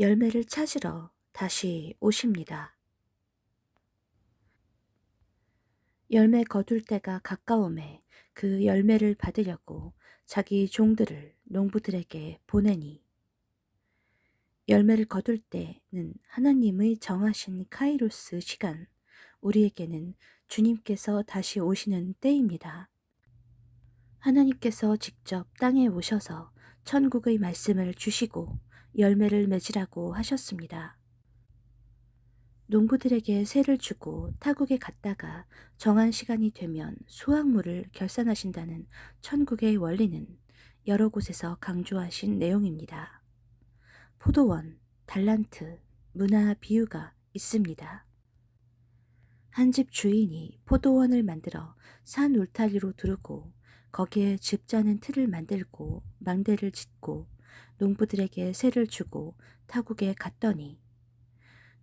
열매를 찾으러 다시 오십니다. 열매 거둘 때가 가까움에 그 열매를 받으려고 자기 종들을 농부들에게 보내니 열매를 거둘 때는 하나님의 정하신 카이로스 시간, 우리에게는 주님께서 다시 오시는 때입니다. 하나님께서 직접 땅에 오셔서 천국의 말씀을 주시고 열매를 맺으라고 하셨습니다. 농부들에게 세를 주고 타국에 갔다가 정한 시간이 되면 수확물을 결산하신다는 천국의 원리는 여러 곳에서 강조하신 내용입니다. 포도원, 달란트, 문화 비유가 있습니다. 한 집 주인이 포도원을 만들어 산 울타리로 두르고 거기에 즙 짜는 틀을 만들고 망대를 짓고 농부들에게 세를 주고 타국에 갔더니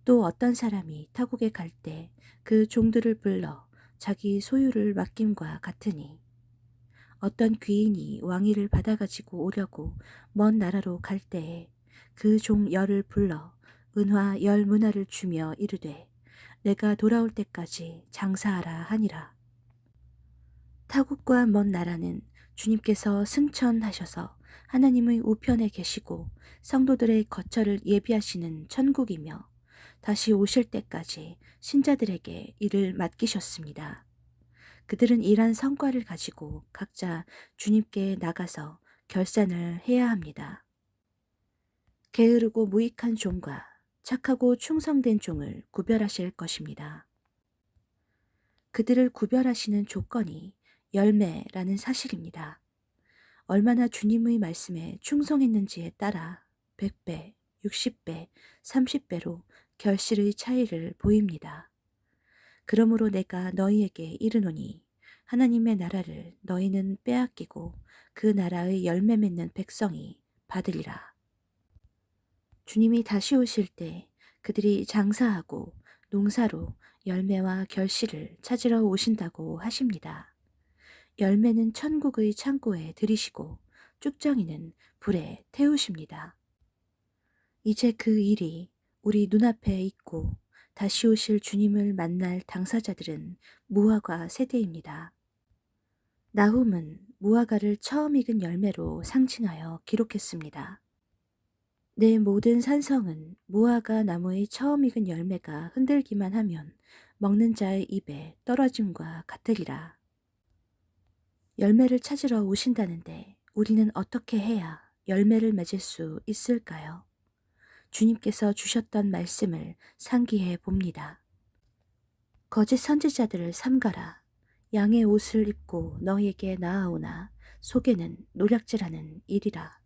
또 어떤 사람이 타국에 갈 때 그 종들을 불러 자기 소유를 맡김과 같으니 어떤 귀인이 왕위를 받아가지고 오려고 먼 나라로 갈 때에 그 종 열을 불러 은화 열 문화를 주며 이르되 내가 돌아올 때까지 장사하라 하니라. 타국과 먼 나라는 주님께서 승천하셔서 하나님의 우편에 계시고 성도들의 거처를 예비하시는 천국이며 다시 오실 때까지 신자들에게 일을 맡기셨습니다. 그들은 일한 성과를 가지고 각자 주님께 나가서 결산을 해야 합니다. 게으르고 무익한 종과 착하고 충성된 종을 구별하실 것입니다. 그들을 구별하시는 조건이 열매라는 사실입니다. 얼마나 주님의 말씀에 충성했는지에 따라 100배, 60배, 30배로 결실의 차이를 보입니다. 그러므로 내가 너희에게 이르노니 하나님의 나라를 너희는 빼앗기고 그 나라의 열매 맺는 백성이 받으리라. 주님이 다시 오실 때 그들이 장사하고 농사로 열매와 결실을 찾으러 오신다고 하십니다. 열매는 천국의 창고에 들이시고 쭉정이는 불에 태우십니다. 이제 그 일이 우리 눈앞에 있고 다시 오실 주님을 만날 당사자들은 무화과 세대입니다. 나훔은 무화과를 처음 익은 열매로 상징하여 기록했습니다. 내 모든 산성은 무화과 나무의 처음 익은 열매가 흔들기만 하면 먹는 자의 입에 떨어짐과 같으리라. 열매를 찾으러 오신다는데 우리는 어떻게 해야 열매를 맺을 수 있을까요? 주님께서 주셨던 말씀을 상기해 봅니다. 거짓 선지자들을 삼가라. 양의 옷을 입고 너희에게 나아오나 속에는 노략질하는 일이라.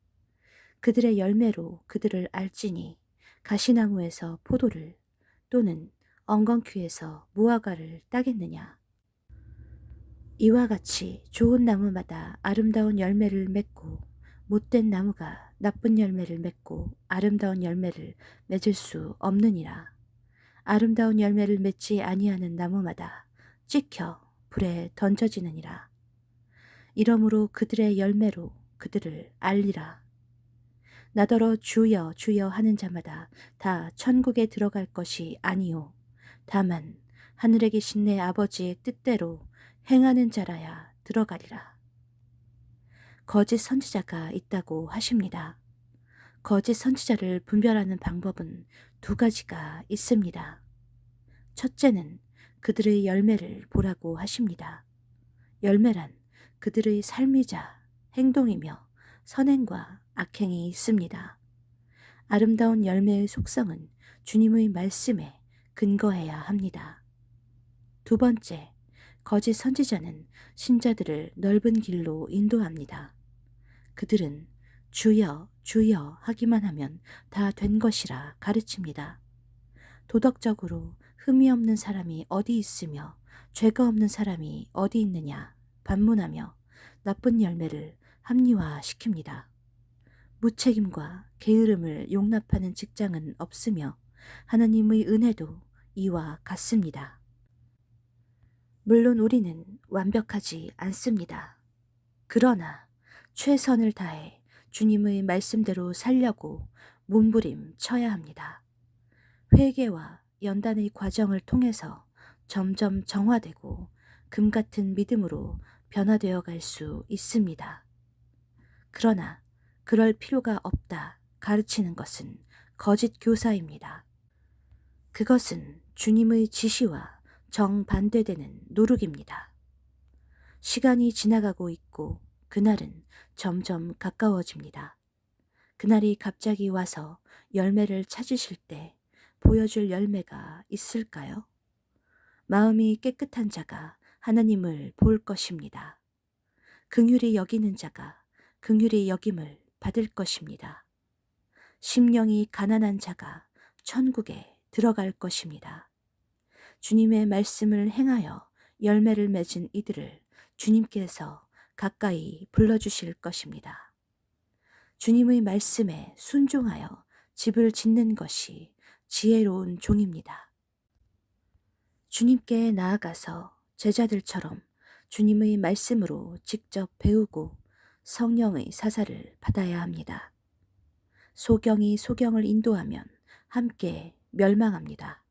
그들의 열매로 그들을 알지니 가시나무에서 포도를 또는 엉겅퀴에서 무화과를 따겠느냐. 이와 같이 좋은 나무마다 아름다운 열매를 맺고 못된 나무가 나쁜 열매를 맺고 아름다운 열매를 맺을 수 없느니라. 아름다운 열매를 맺지 아니하는 나무마다 찍혀 불에 던져지느니라. 이러므로 그들의 열매로 그들을 알리라. 나더러 주여 주여 하는 자마다 다 천국에 들어갈 것이 아니요 다만 하늘에 계신 내 아버지의 뜻대로 행하는 자라야 들어가리라. 거짓 선지자가 있다고 하십니다. 거짓 선지자를 분별하는 방법은 두 가지가 있습니다. 첫째는 그들의 열매를 보라고 하십니다. 열매란 그들의 삶이자 행동이며 선행과 악행이 있습니다. 아름다운 열매의 속성은 주님의 말씀에 근거해야 합니다. 두 번째, 거짓 선지자는 신자들을 넓은 길로 인도합니다. 그들은 주여 주여 하기만 하면 다 된 것이라 가르칩니다. 도덕적으로 흠이 없는 사람이 어디 있으며 죄가 없는 사람이 어디 있느냐 반문하며 나쁜 열매를 합리화시킵니다. 무책임과 게으름을 용납하는 직장은 없으며 하나님의 은혜도 이와 같습니다. 물론 우리는 완벽하지 않습니다. 그러나 최선을 다해 주님의 말씀대로 살려고 몸부림 쳐야 합니다. 회개와 연단의 과정을 통해서 점점 정화되고 금 같은 믿음으로 변화되어 갈 수 있습니다. 그러나 그럴 필요가 없다 가르치는 것은 거짓 교사입니다. 그것은 주님의 지시와 정반대되는 노력입니다. 시간이 지나가고 있고 그날은 점점 가까워집니다. 그날이 갑자기 와서 열매를 찾으실 때 보여줄 열매가 있을까요? 마음이 깨끗한 자가 하나님을 볼 것입니다. 긍휼히 여기는 자가 긍휼히 여김을 받을 것입니다. 심령이 가난한 자가 천국에 들어갈 것입니다. 주님의 말씀을 행하여 열매를 맺은 이들을 주님께서 가까이 불러주실 것입니다. 주님의 말씀에 순종하여 집을 짓는 것이 지혜로운 종입니다. 주님께 나아가서 제자들처럼 주님의 말씀으로 직접 배우고 성령의 사사를 받아야 합니다. 소경이 소경을 인도하면 함께 멸망합니다.